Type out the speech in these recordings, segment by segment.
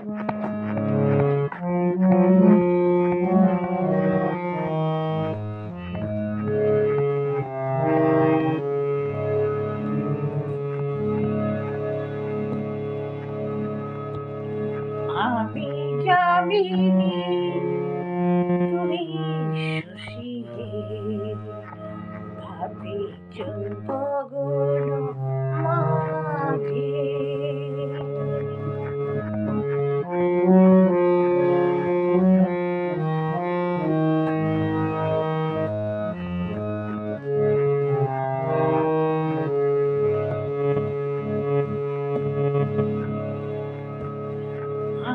আমি যামিনী, তুমি শশী, ভাবিছ গগন মাঝে।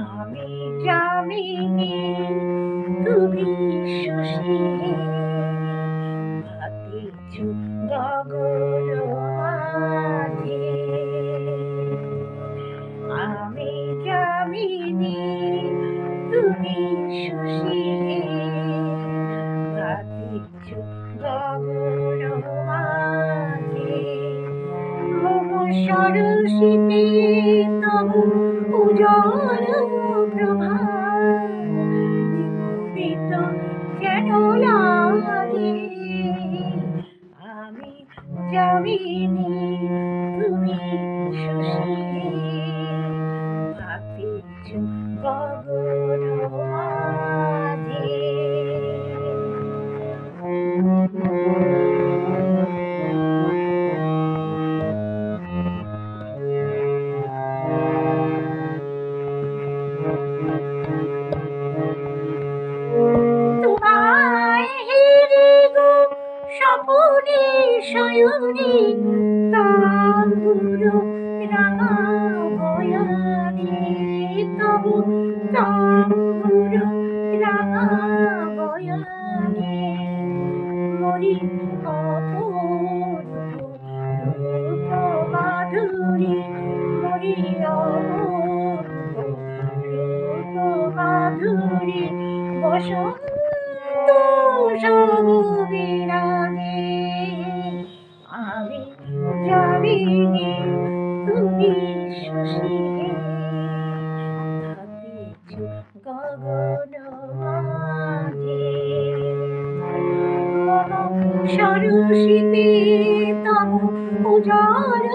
আমি যামিনী, তুমি শশী, ভাবিছ গগন মাঝে। আমি যামিনী, তুমি শশী, ভাবিছ গগন মাঝে। মম সরসিতে তব উজ্জ্বল প্রভা, বিম্বিত যেন লাগে। আমি যামিনী, তুমি শশী, ভাবিছ গগন মাঝে। তোমায় হেরে গো স্বপনে শয়নে, তাম্বুর রাঙা বয়ানে, তব তাম্বুর রাঙা বয়ানে। মরি অপরূপ রূপ মাধুরী, মরি অপরূপ রূপ মাধুরী। বসন্ত সব বিরাগে, আমি যামিনী, তুমি শশী, ভাবিছ গগন মাঝে। মম সরসিতে তব উজ্জ্বল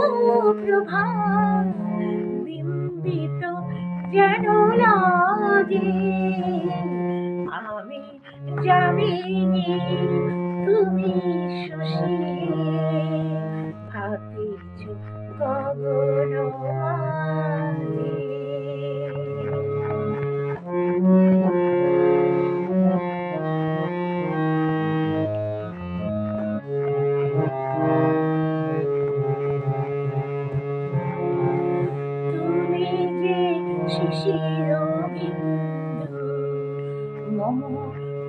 প্রভা, বিম্বিত যেন লাগে। আমি যামিনী, তুমি শশী, ভাবিছ গগন মাঝে। তুমি যে শিশির বিন্দু মম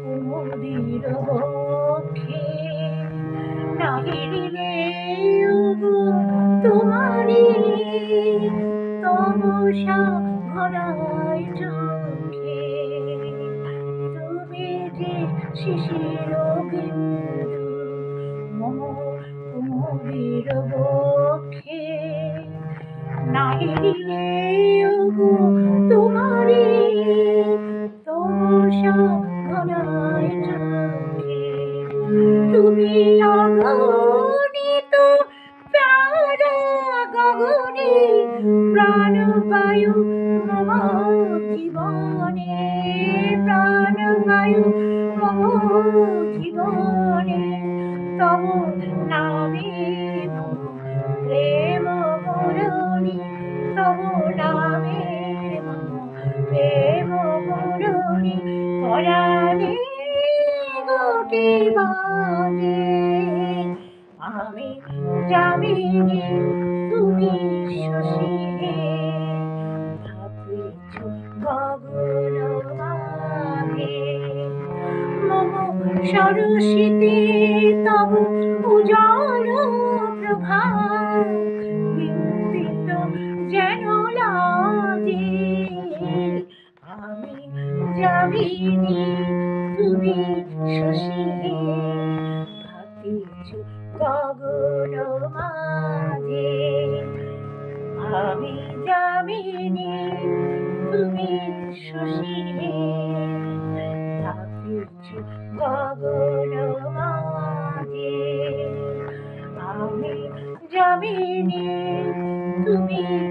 কুমুদির বক্ষে, নাহিলে ওগো তোমারি তমসা ভরায় চোখে। তুমি যে শিশির বিন্দু মম কুমুদির বক্ষে, নাহিলে ওগো তোমারি তমসা ভরায় চোখে। তুমি অগণিত তারা গগনে, প্রাণবায়ু মম জীবনে, প্রাণবায়ু মম জীবনে। তব নামে মম প্রেম মুরলী, তব নামে মম প্রেম মুরলী। পরাণে ঘটে বাজে, আমি যামিনী, তুমি শশী, ভাবিছ গগন মাঝে। মম সরসিতে তব উজ্জ্বল প্রভা, বিম্বিত যেন লাগে। আমি যামিনী, তুমি শশী, ভাবিছ গগন মাঝে। আমি যামিনী, তুমি শশী ভাবিছ গগন মাঝে আমি যামিনী তুমি